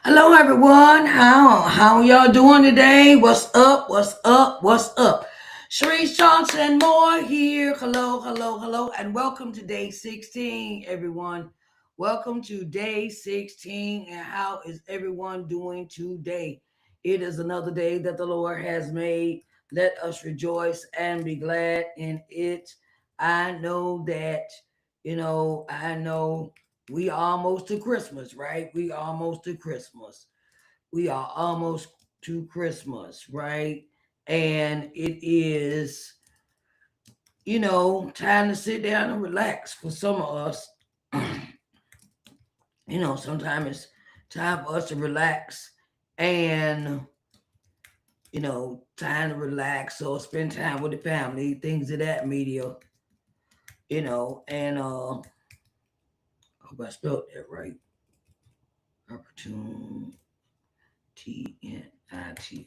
Hello, everyone. How y'all doing today? What's up? What's up? What's up? Sharise Johnson Moore here. Hello, hello, hello, and welcome to day 16, everyone. Welcome to day 16. And how is everyone doing today? It is another day that the Lord has made. Let us rejoice and be glad in it. I know that, I know we almost to Christmas, right? We almost to Christmas. We are almost to Christmas, right? And it is, time to sit down and relax for some of us. Sometimes it's time for us to relax and, time to relax or spend time with the family, things of that media, and I hope I spelled that right. Opportunity Tnities.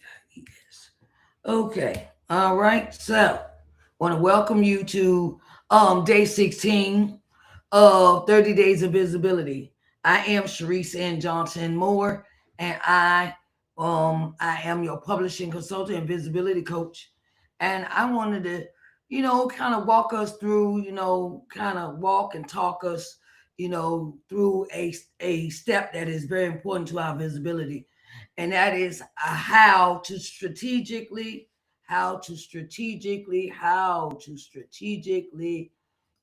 Okay. All right. So, want to welcome you to day 16 of 30 Days of Visibility. I am Sharise N. Johnson Moore, and I am your publishing consultant and visibility coach. And I wanted to, kind of walk us through, kind of walk and talk us, through a step that is very important to our visibility, and that is how to strategically,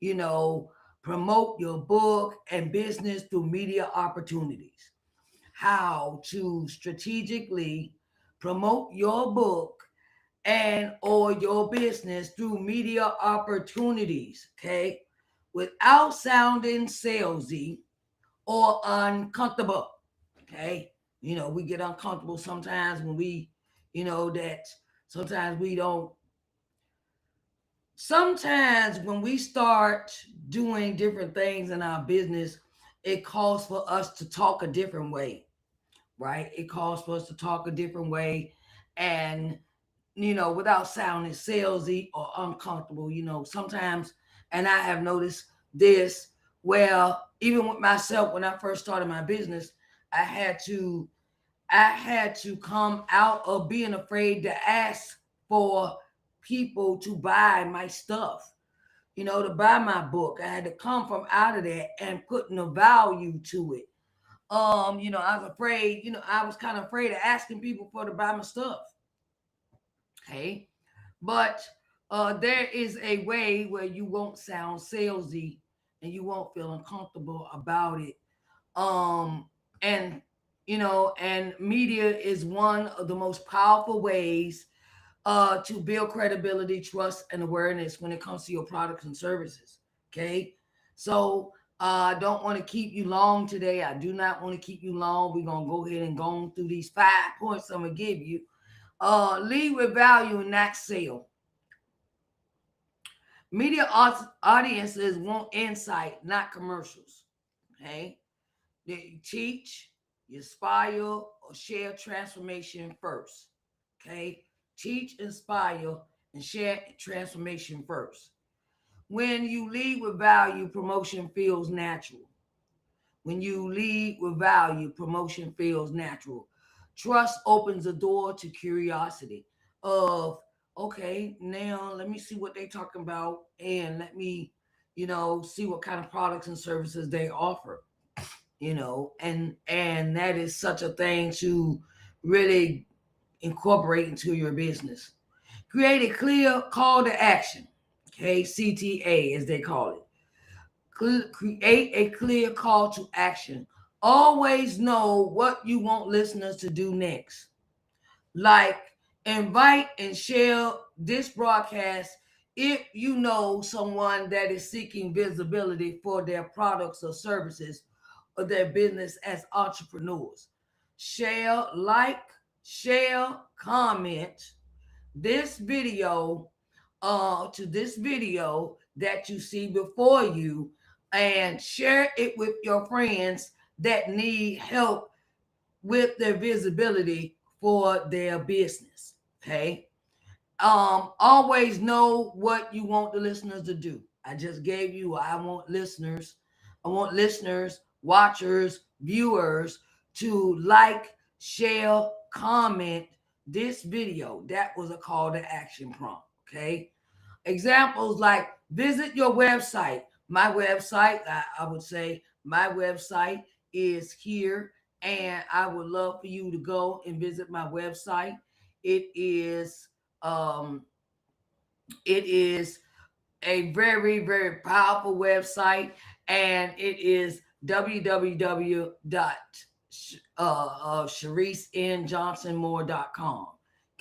you know, promote your book and business through media opportunities. How to strategically promote your book and or your business through media opportunities, okay? Without sounding salesy or uncomfortable. Okay. We get uncomfortable sometimes when that sometimes we don't, sometimes when we start doing different things in our business, it calls for us to talk a different way, right? It calls for us to talk a different way and, without sounding salesy or uncomfortable, sometimes, and I have noticed this, well, even with myself, when I first started my business, I had to I had to come out of being afraid to ask for people to buy my stuff, to buy my book. I had to come from out of that and putting a value to it. I was afraid, I was kind of afraid of asking people for to buy my stuff. Okay. But there is a way where you won't sound salesy and you won't feel uncomfortable about it. Um, and and media is one of the most powerful ways to build credibility, trust, and awareness when it comes to your products and services. Okay, so I don't want to keep you long today. I do not want to keep you long. We're gonna go ahead and go on through these 5 points I'm gonna give you. Lead with value and not sell. Media audiences want insight, not commercials. Okay, you teach, you inspire, or share transformation first. Okay? Teach, inspire, and share transformation first. When you lead with value, promotion feels natural. When you lead with value, promotion feels natural. Trust opens the door to curiosity of, okay, now let me see what they're talking about and let me, see what kind of products and services they offer, and that is such a thing to really incorporate into your business. Create a clear call to action, okay, CTA as they call it. Create a clear call to action. Always know what you want listeners to do next. Like, invite and share this broadcast if you know someone that is seeking visibility for their products or services or their business as entrepreneurs. Share, like, share, comment this video to this video that you see before you, and share it with your friends that need help with their visibility for their business. Okay. Always know what you want the listeners to do. I just gave you, I want listeners, watchers, viewers to like, share, comment this video. That was a call to action prompt. Okay. Examples like visit your website. My website, I would say my website is here, and I would love for you to go and visit my website. It is um it is a very, very powerful website, and it is www.ShariceNJohnsonMoore.com.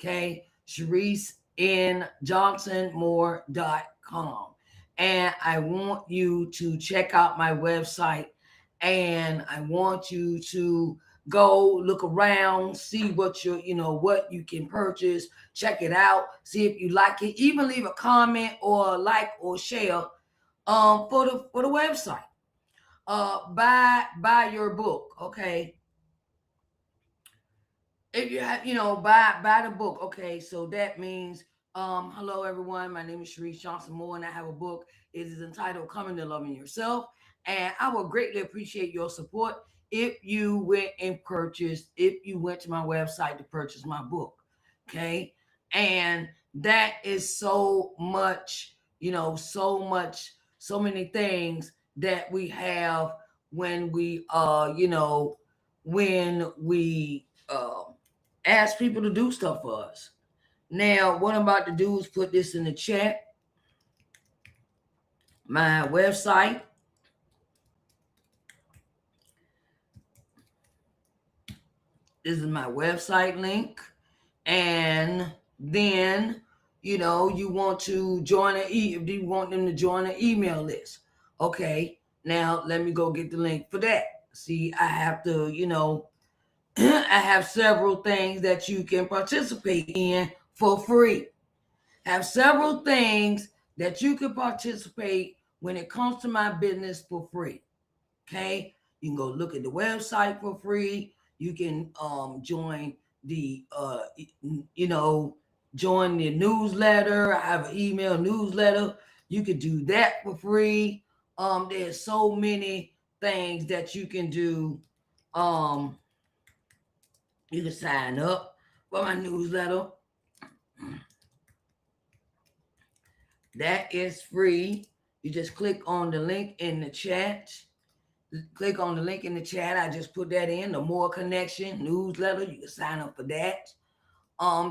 Okay, ShariceNJohnsonMoore.com. And I want you to check out my website, and I want you to go look around, see what you can purchase, check it out, see if you like it, even leave a comment or a like or share for the website. Buy your book, okay? If you have, buy the book, okay? So that means, hello everyone, my name is Sharise Johnson Moore, and I have a book. It is entitled Coming to Loving Yourself, and I would greatly appreciate your support if you went to my website to purchase my book, okay? And that is so much, so many things that we have when we ask people to do stuff for us. Now, what I'm about to do is put this in the chat. My website. This is my website link. And then, you want to join if you want them to join an email list. Okay, now let me go get the link for that. See, I have to, I have several things that you can participate in for free. Have several things that you can participate when it comes to my business for free. Okay, you can go look at the website for free. You can join the join the newsletter. I have an email newsletter. You could do that for free. There's so many things that you can do. Um, you can sign up for my newsletter. That is free. You just click on the link in the chat. Click on the link in the chat. I just put that in. The More Connection newsletter. You can sign up for that.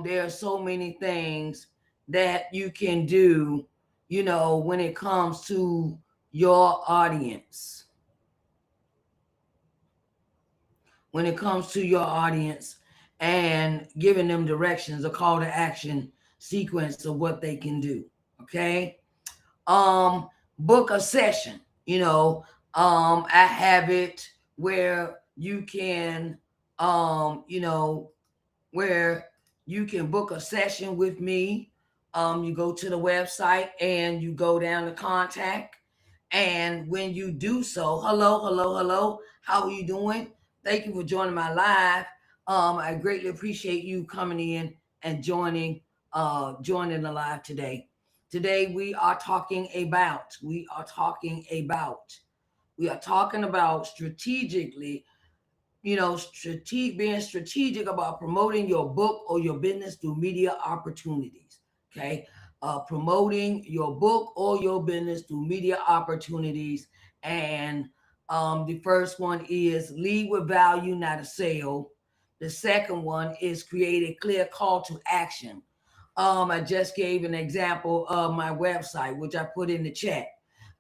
There are so many things that you can do, when it comes to your audience. When it comes to your audience and giving them directions, a call to action sequence of what they can do. Okay. Book a session. I have it where you can where you can book a session with me. You go to the website and you go down to contact, and when you do so, hello, how are you doing? Thank you for joining my live. I greatly appreciate you coming in and joining the live today. Today we are talking about strategically, being strategic about promoting your book or your business through media opportunities. Okay. Promoting your book or your business through media opportunities. And the first one is lead with value, not a sale. The second one is create a clear call to action. I just gave an example of my website, which I put in the chat.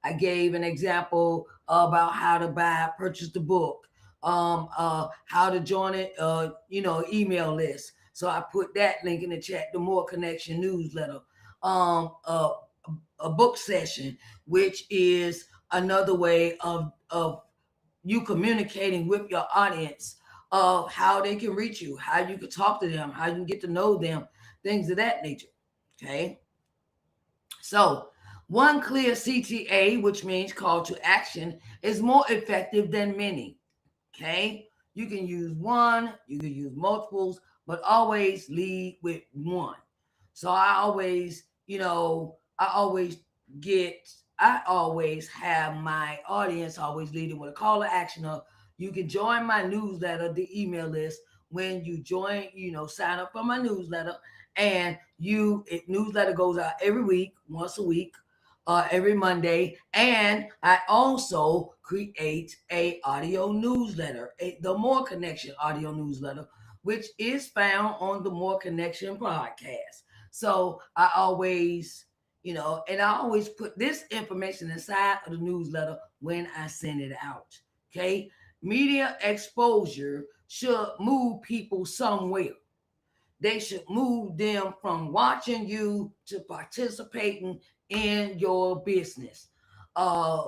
I gave an example about how to purchase the book, how to join it, email list. So I put that link in the chat, the More Connection newsletter, um, uh, a book session, which is another way of you communicating with your audience of how they can reach you, how you can talk to them, how you can get to know them, things of that nature. Okay. So, one clear CTA, which means call to action, is more effective than many. Okay. You can use one, you can use multiples, but always lead with one. So I always have my audience always leading with a call to action of You can join my newsletter, the email list. When you join, sign up for my newsletter, and newsletter goes out every week, once a week, every Monday. And I also create a audio newsletter, the More Connection audio newsletter, which is found on the More Connection podcast. So I always put this information inside of the newsletter when I send it out. Okay. Media exposure should move people somewhere. They should move them from watching you to participating in your business. Uh,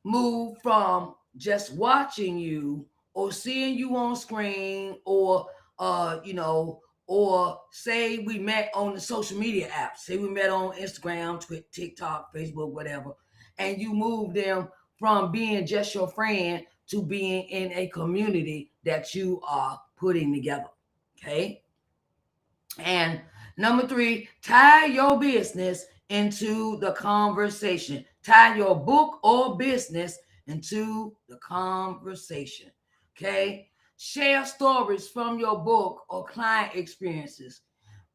Move from just watching you or seeing you on screen, uh you know or say we met on the social media apps, say we met on Instagram, TikTok, Facebook, whatever, and you move them from being just your friend to being in a community that you are putting together. Okay. And number three, tie your business into the conversation. Tie your book or business into the conversation. Okay. Share stories from your book or client experiences.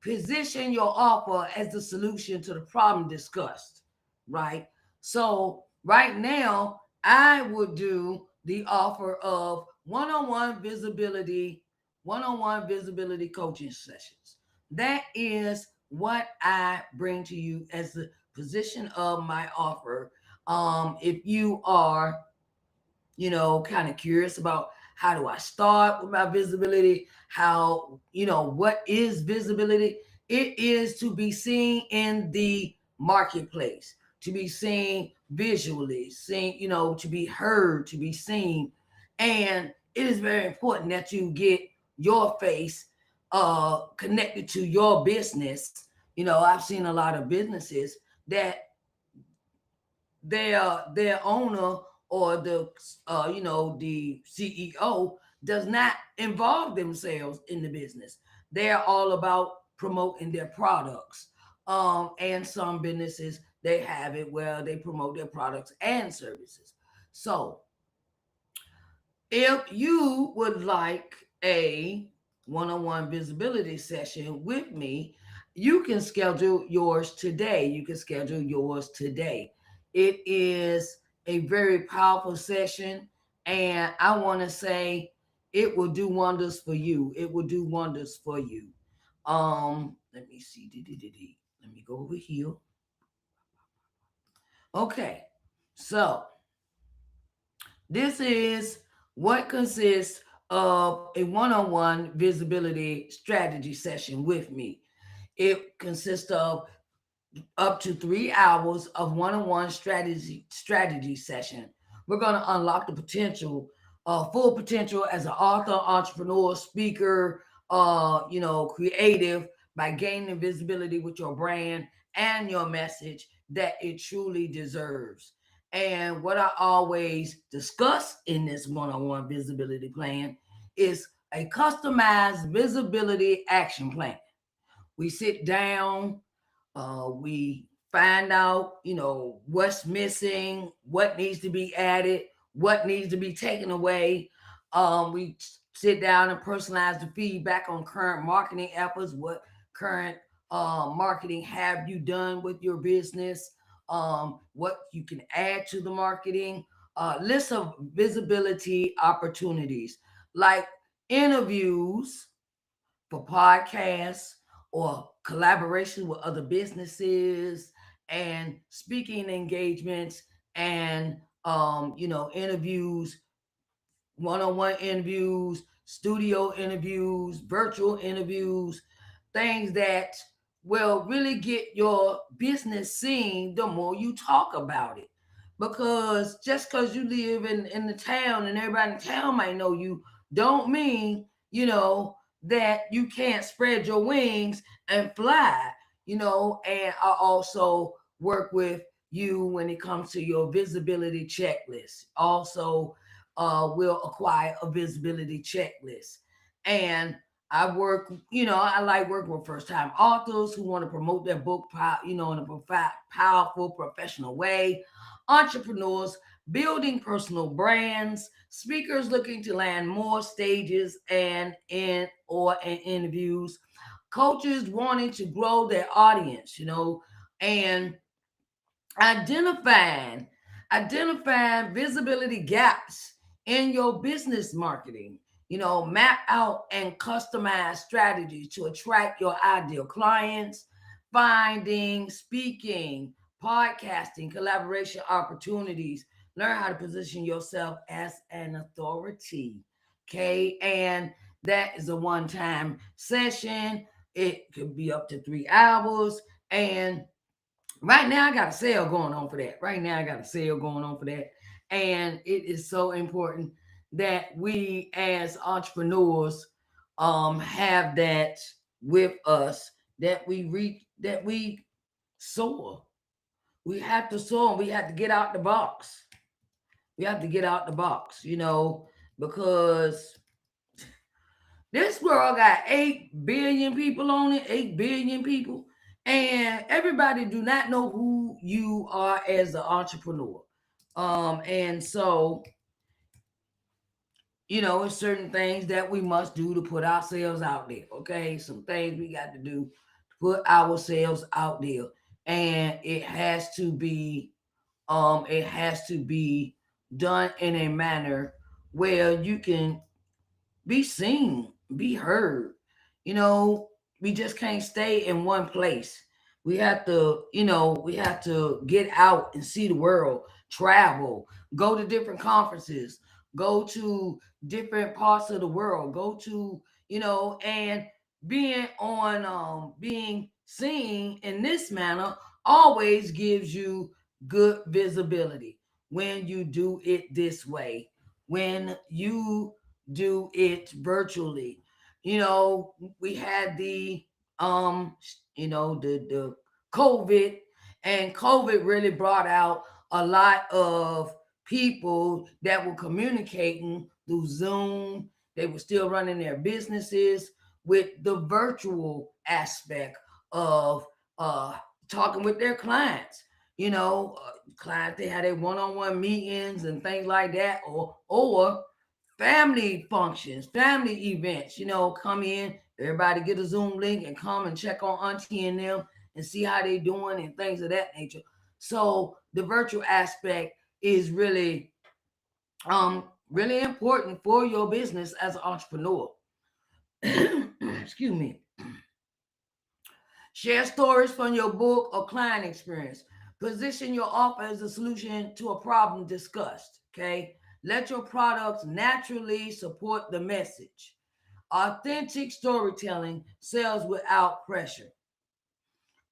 Position your offer as the solution to the problem discussed. Right. So, right now, I would do the offer of one on one visibility coaching sessions. That is what I bring to you as the position of my offer. If you are, kind of curious about how do I start with my visibility, what is visibility? It is to be seen in the marketplace, to be seen visually, seen, to be heard, to be seen. And it is very important that you get your face connected to your business. I've seen a lot of businesses that their owner or the CEO does not involve themselves in the business. They're all about promoting their products. And some businesses, they have it where they promote their products and services. So if you would like a one-on-one visibility session with me, you can schedule yours today. You can schedule yours today. It is a very powerful session, and I want to say it will do wonders for you. It will do wonders for you. Let me see. Let me go over here. Okay. So, this is what consists of a one on one visibility strategy session with me. It consists of up to 3 hours of one-on-one strategy session. We're going to unlock the potential, full potential as an author, entrepreneur, speaker, creative, by gaining visibility with your brand and your message that it truly deserves. And what I always discuss in this one-on-one visibility plan is a customized visibility action plan. We sit down, we find out, what's missing, what needs to be added, what needs to be taken away. We sit down and personalize the feedback on current marketing efforts. What current marketing have you done with your business? What you can add to the marketing. List of visibility opportunities like interviews for podcasts or collaboration with other businesses and speaking engagements and interviews, one-on-one interviews, studio interviews, virtual interviews, things that will really get your business seen the more you talk about it. Because just because you live in the town and everybody in town might know you, don't mean, that you can't spread your wings and fly, and I also work with you when it comes to your visibility checklist. Also, will acquire a visibility checklist. And I work, I like working with first time authors who want to promote their book, in a powerful professional way. Entrepreneurs, building personal brands, speakers looking to land more stages and in interviews, coaches wanting to grow their audience, and identifying identifying visibility gaps in your business marketing. Map out and customize strategies to attract your ideal clients, finding speaking, podcasting, collaboration opportunities. Learn how to position yourself as an authority. Okay, and that is a one-time session. It could be up to 3 hours. And right now, I got a sale going on for that. Right now, I got a sale going on for that. And it is so important that we as entrepreneurs have that with us, that we reach, that we soar. We have to soar. We have to get out the box. We have to get out the box, because this world got 8 billion people on it, 8 billion people, and everybody do not know who you are as an entrepreneur. And so, it's certain things that we must do to put ourselves out there. Okay, some things we got to do to put ourselves out there, and it has to be done in a manner where you can be seen, be heard. You know, we just can't stay in one place. We have to get out and see the world, travel, go to different conferences, go to different parts of the world, go to, and being seen in this manner always gives you good visibility when you do it this way. When you do it virtually. You know, we had um, the COVID, and COVID really brought out a lot of people that were communicating through Zoom. They were still running their businesses with the virtual aspect of uh, talking with their clients. Clients, they had their one-on-one meetings and things like that, or family functions, family events, come in, everybody get a Zoom link and come and check on auntie and them and see how they doing and things of that nature. So the virtual aspect is really important for your business as an entrepreneur. Excuse me. Share stories from your book or client experience. Position your offer as a solution to a problem discussed. Okay. Let your products naturally support the message. Authentic storytelling sells without pressure.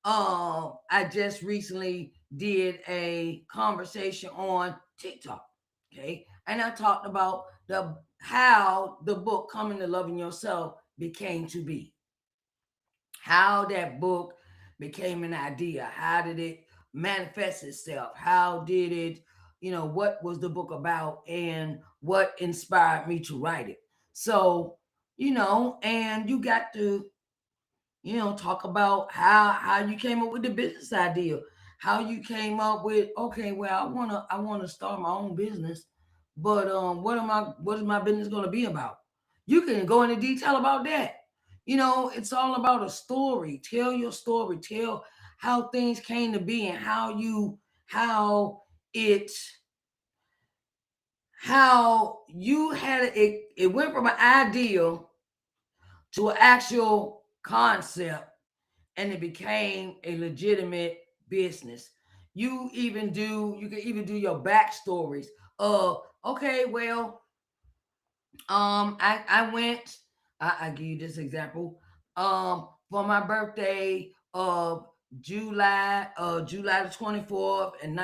I just recently did a conversation on TikTok. Okay. And I talked about the how the book Coming to Loving Yourself became to be, how that book became an idea. How did it manifest itself? How did it, what was the book about and what inspired me to write it? So, and you got to, talk about how you came up with the business idea, how you came up with, okay, well, I wanna start my own business, but what is my business gonna be about? You can go into detail about that. It's all about a story. Tell your story. Tell how things came to be and how it how you had it. It went from an ideal to an actual concept, and it became a legitimate business. You can even do your backstories of, okay, well, I went. I give you this example. For my birthday of July the 24th and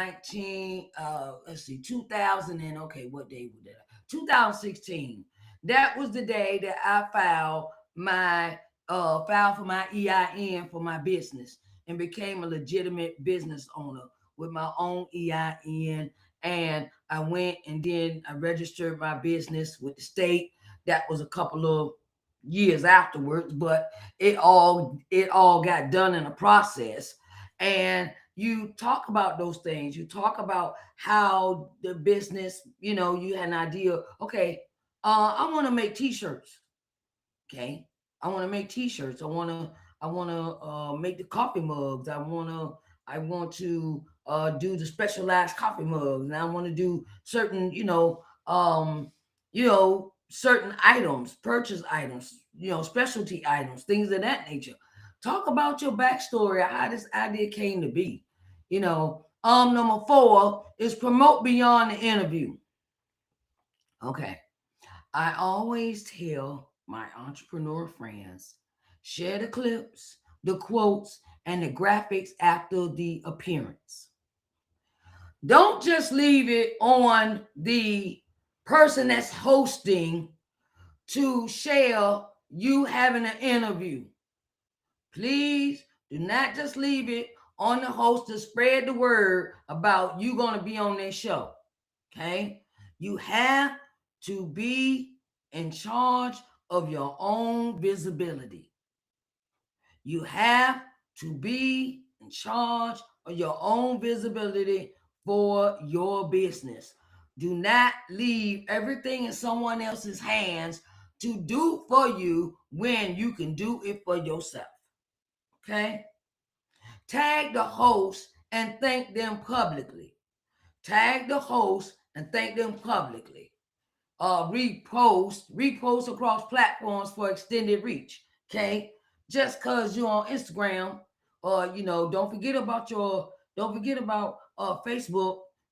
2000, and okay, what day was that? 2016. That was the day that I filed for my EIN for my business and became a legitimate business owner with my own EIN. And I went and then I registered my business with the state. That was a couple of years afterwards, but it all got done in a process. And you talk about those things. You talk about how the business, you had an idea. Okay, I want to make t-shirts. Okay, I want to make t-shirts. I want to make the coffee mugs. I want to do the specialized coffee mugs, and I want to do certain, certain items, purchase items, specialty items, things of that nature. Talk about your backstory, how this idea came to be. Number four is promote beyond the interview. Okay. I always tell my entrepreneur friends, share the clips, the quotes, and the graphics after the appearance. Don't just leave it on the person that's hosting to share you having an interview. Please do not just leave it on the host to spread the word about you going to be on their show. Okay? You have to be in charge of your own visibility. You have to be in charge of your own visibility for your business. Do not leave everything in someone else's hands to do for you when you can do it for yourself. Okay? Tag the host and thank them publicly. Tag the host and thank them publicly. Repost across platforms for extended reach. Okay, just cause you're on Instagram, or don't forget about Facebook.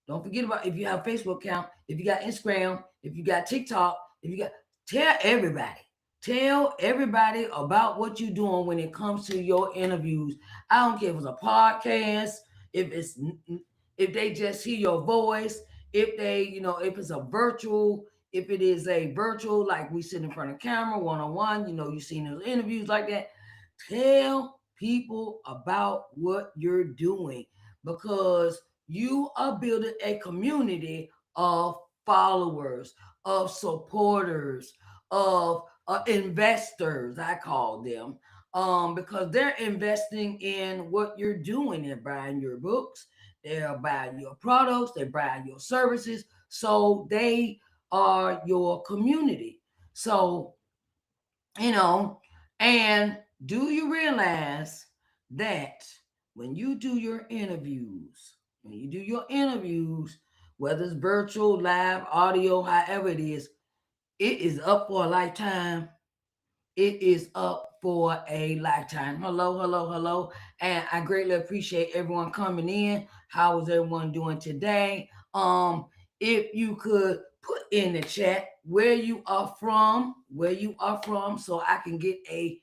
Don't forget about, if you have a Facebook account, if you got Instagram, if you got TikTok, if you got tell everybody. Tell everybody about what you're doing when it comes to your interviews. I don't care if it's a podcast, if it's if they just hear your voice, if if it's a virtual, if it is a virtual, like we sit in front of camera, one-on-one, you've seen those interviews like that. Tell people about what you're doing, because you are building a community of followers, of supporters, of investors, I call them, because they're investing in what you're doing. They're buying your books, they're buying your products, they're buying your services. So they are your community. So, you know, and do you realize that when you do your interviews, whether it's virtual, live, audio, however it is up for a lifetime. It is up for a lifetime. Hello, hello, hello. And I greatly appreciate everyone coming in. How is everyone doing today? If you could put in the chat where you are from, so I can get a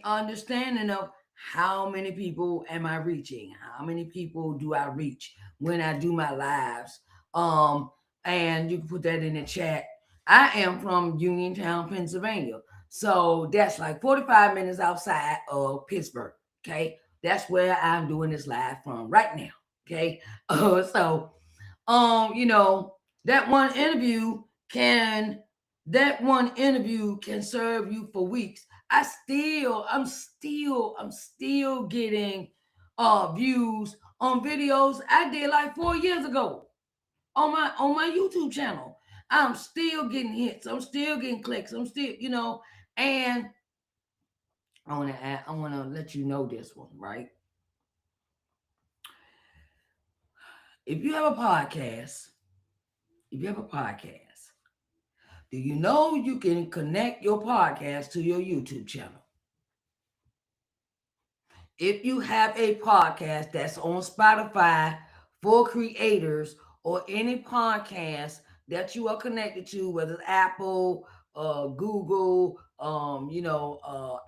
understanding of how many people am I reaching? How many people do I reach when I do my lives? And you can put that in the chat. I am from Uniontown, Pennsylvania. So that's like 45 minutes outside of Pittsburgh. Okay. That's where I'm doing this live from right now. Okay. So you know, that one interview can that one interview can serve you for weeks. I'm still getting views on videos I did like 4 years ago on my YouTube channel. I'm still getting hits. I'm still getting clicks. I'm still, and I want to let you know this one, right? If you have a podcast, if you have a podcast, do you know you can connect your podcast to your YouTube channel? If you have a podcast that's on Spotify for creators, or any podcast that you are connected to, whether it's Apple, Google,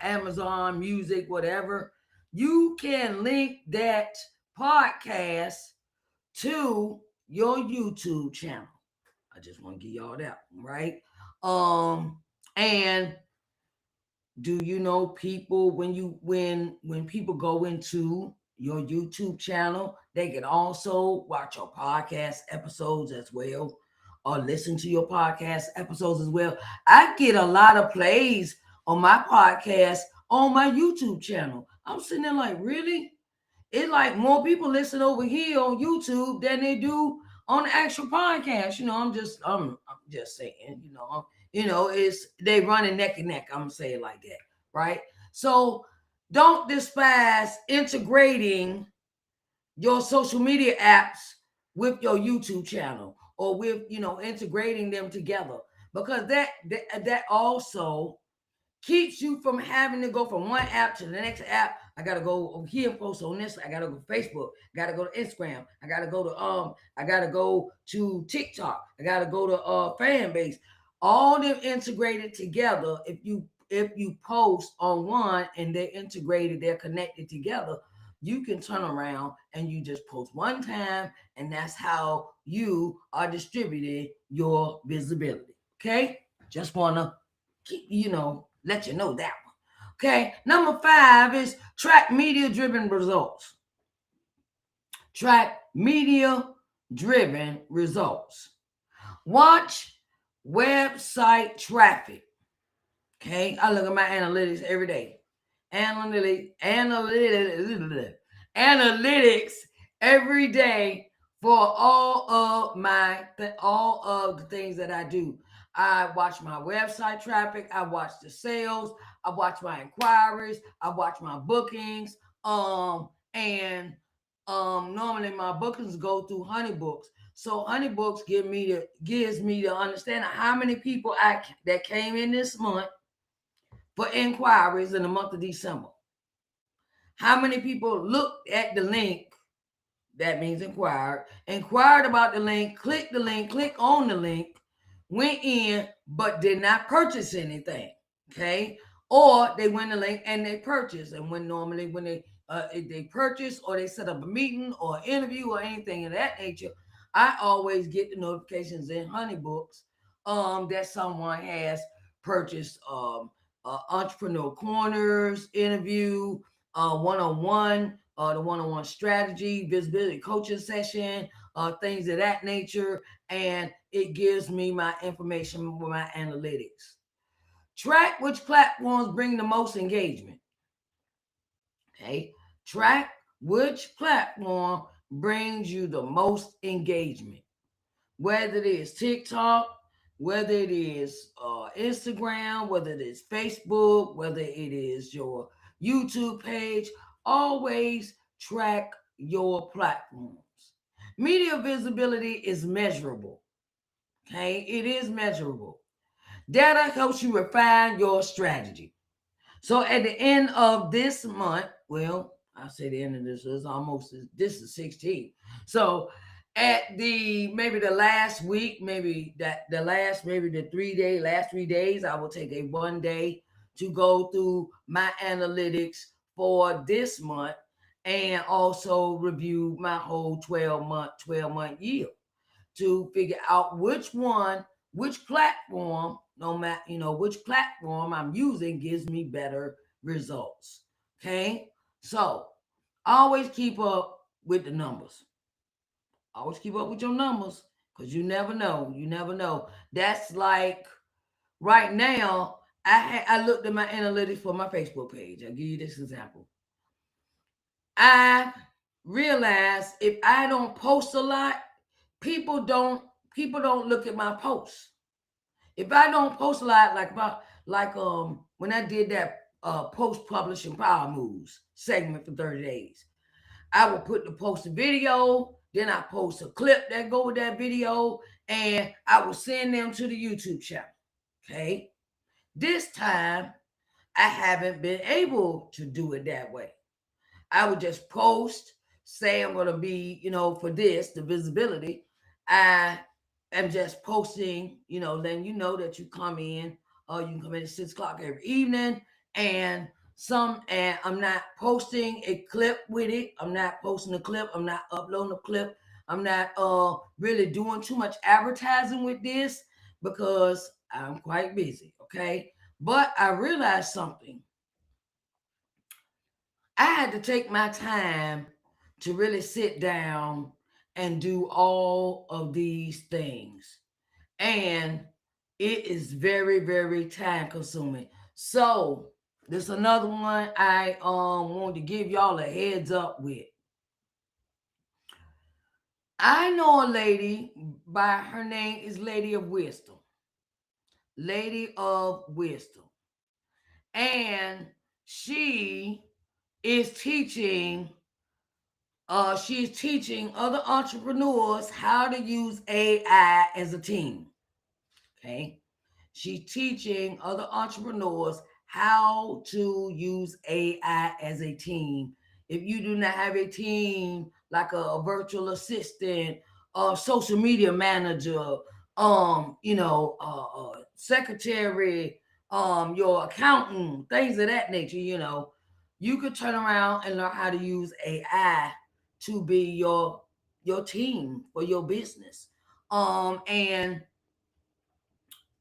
Amazon Music, whatever, you can link that podcast to your YouTube channel. I just want to give y'all that, right? And do you know, people, when people go into your YouTube channel, they can also watch your podcast episodes as well, or listen to your podcast episodes as well. I get a lot of plays on my podcast on my YouTube channel. I'm sitting there like, really? it's like more people listen over here on YouTube than they do on the actual podcast. I'm just saying, it's they running neck and neck. I'm gonna say it like that, right? So don't despise integrating your social media apps with your YouTube channel, or with integrating them together, because that also keeps you from having to go from one app to the next app. I gotta go over here and post on this. I gotta go to Facebook. I gotta go to Instagram. I gotta go to TikTok. I gotta go to fan base. All them integrated together. If you post on one and they're integrated, they're connected together, you can turn around and you just post one time, and that's how you are distributing your visibility. Okay? Just wanna let you know that one. Okay, number 5 is track media driven results. Track media driven results. Watch website traffic. Okay, I look at my analytics every day. Analytics every day for all of the things that I do. I watch my website traffic. I watch the sales. I watch my inquiries. I watch my bookings. And normally my bookings go through Honeybooks. So Honeybooks gives me the understanding of how many people that came in this month for inquiries in the month of December. How many people looked at the link? That means inquired about the link, clicked the link, clicked on the link, went in, but did not purchase anything. Okay, or they went the link and they purchased, and when they if they purchase or they set up a meeting or interview or anything of that nature, I always get the notifications in Honeybooks that someone has purchased entrepreneur corners interview, one-on-one, the one-on-one strategy, visibility coaching session, things of that nature, and it gives me my information with my analytics. Track which platforms bring the most engagement. Okay, track which platform brings you the most engagement, whether it is TikTok, whether it is Instagram, whether it is Facebook, whether it is your YouTube page. Always track your platforms. Media visibility is measurable. Okay, it is measurable. Data helps you refine your strategy. So at the end of this month, well, I say the end of this is almost this is 16. So at the maybe the last week, maybe that the last maybe the last 3 days, I will take a 1 day to go through my analytics for this month, and also review my whole 12-month year to figure out which platform, no matter which platform I'm using, gives me better results. Okay, so always keep up with the numbers. Always keep up with your numbers, because you never know. You never know. That's like right now. I looked at my analytics for my Facebook page. I'll give you this example. I realize if I don't post a lot, people don't people don't look at my posts. If I don't post a lot, like when I did that post publishing power moves segment for 30 days, I would put the post a video, then I post a clip that go with that video, and I would send them to the YouTube channel. Okay. This time I haven't been able to do it that way. I would just post, say I'm gonna be, for this, the visibility. I am just posting, letting you know that you come in, you can come in at 6 o'clock every evening, and I'm not posting a clip with it. I'm not posting a clip. I'm not uploading a clip. I'm not really doing too much advertising with this because I'm quite busy. Okay, but I realized something. I had to take my time to really sit down and do all of these things. And it is very, very time consuming. So there's another one I wanted to give y'all a heads up with. I know a lady by her name is Lady of Wisdom. Lady of Wisdom. And she is teaching she's teaching other entrepreneurs how to use AI as a team. Okay. She's teaching other entrepreneurs how to use AI as a team. If you do not have a team like a virtual assistant, a social media manager, secretary, your accountant, things of that nature, you could turn around and learn how to use AI to be your team for your business. And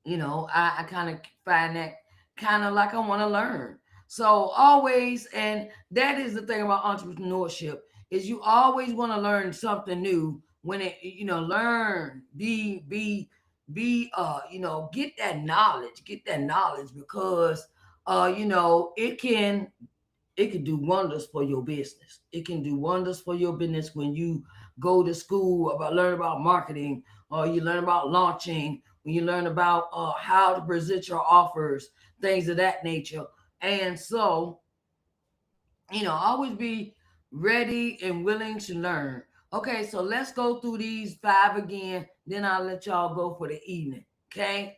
I kind of find that kind of like I want to learn. So always, and that is the thing about entrepreneurship, is you always want to learn something new when it, learn, get that knowledge because, it can do wonders for your business. It can do wonders for your business when you go to school about learn about marketing, or you learn about launching, when you learn about how to present your offers, things of that nature. And so, always be ready and willing to learn. Okay, so let's go through these five again. Then I'll let y'all go for the evening. Okay.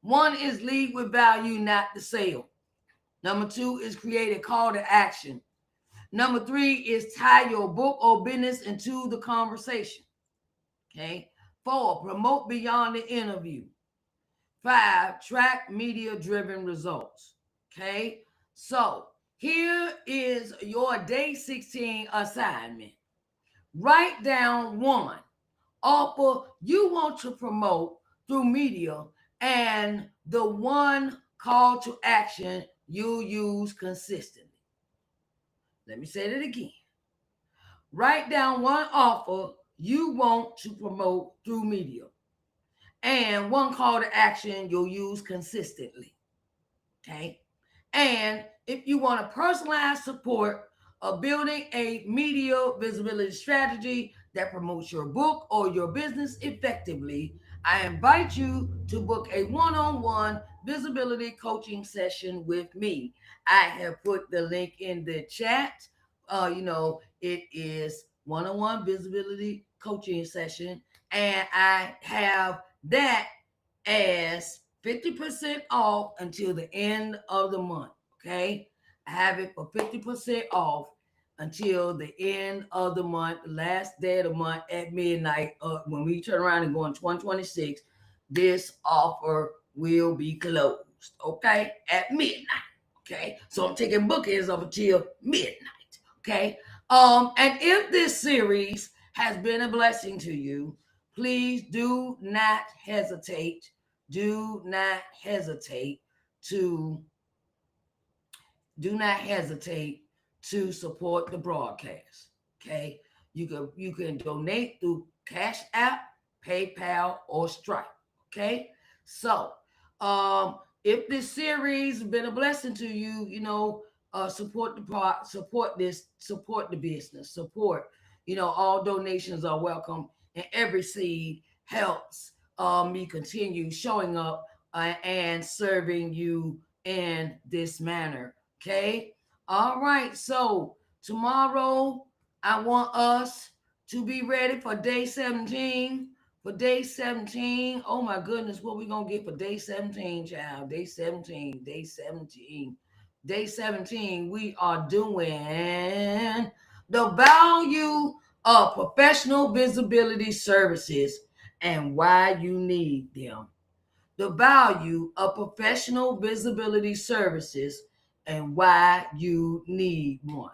One is lead with value, not the sale. Number two is create a call to action. Number three is tie your book or business into the conversation. Okay. Four, promote beyond the interview. Five, track media driven results. Okay. So here is your day 16 assignment. Write down one offer you want to promote through media and the one call to action you use consistently. Let me say that again. Write down one offer you want to promote through media and one call to action you'll use consistently. Okay. And if you want a personalized support of building a media visibility strategy that promotes your book or your business effectively, I invite you to book a one on one visibility coaching session with me. I have put the link in the chat. It is one on one visibility coaching session, and I have that as 50% off until the end of the month. Okay. I have it for 50% off until the end of the month, the last day of the month at midnight. When we turn around and go in 2026, this offer will be closed. Okay. At midnight. Okay. So I'm taking bookings up until midnight. Okay. And if this series has been a blessing to you, please do not hesitate to do not hesitate to support the broadcast. Okay. You can donate through Cash App, PayPal, or Stripe. Okay. So if this series has been a blessing to you, support support the business, support. All donations are welcome, and every seed helps me continue showing up and serving you in this manner. Okay. All right. So tomorrow, I want us to be ready for day 17. For day 17, oh my goodness, what we gonna get for day 17, child? Day 17, day 17, day 17. We are doing the value of professional visibility services and why you need them. The value of professional visibility services and why you need one.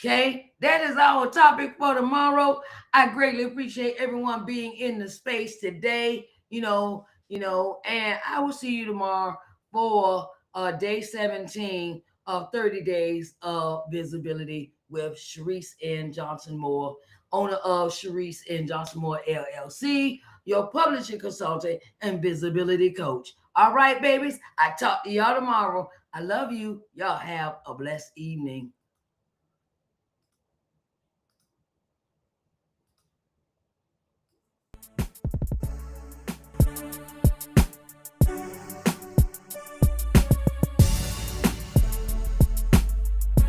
Okay, that is our topic for tomorrow. I greatly appreciate everyone being in the space today. And I will see you tomorrow for day 17 of 30 days of visibility with Sharise N. Johnson Moore, owner of Sharise N. Johnson Moore LLC, your publishing consultant and visibility coach. All right, babies. I talk to y'all tomorrow. I love you. Y'all have a blessed evening.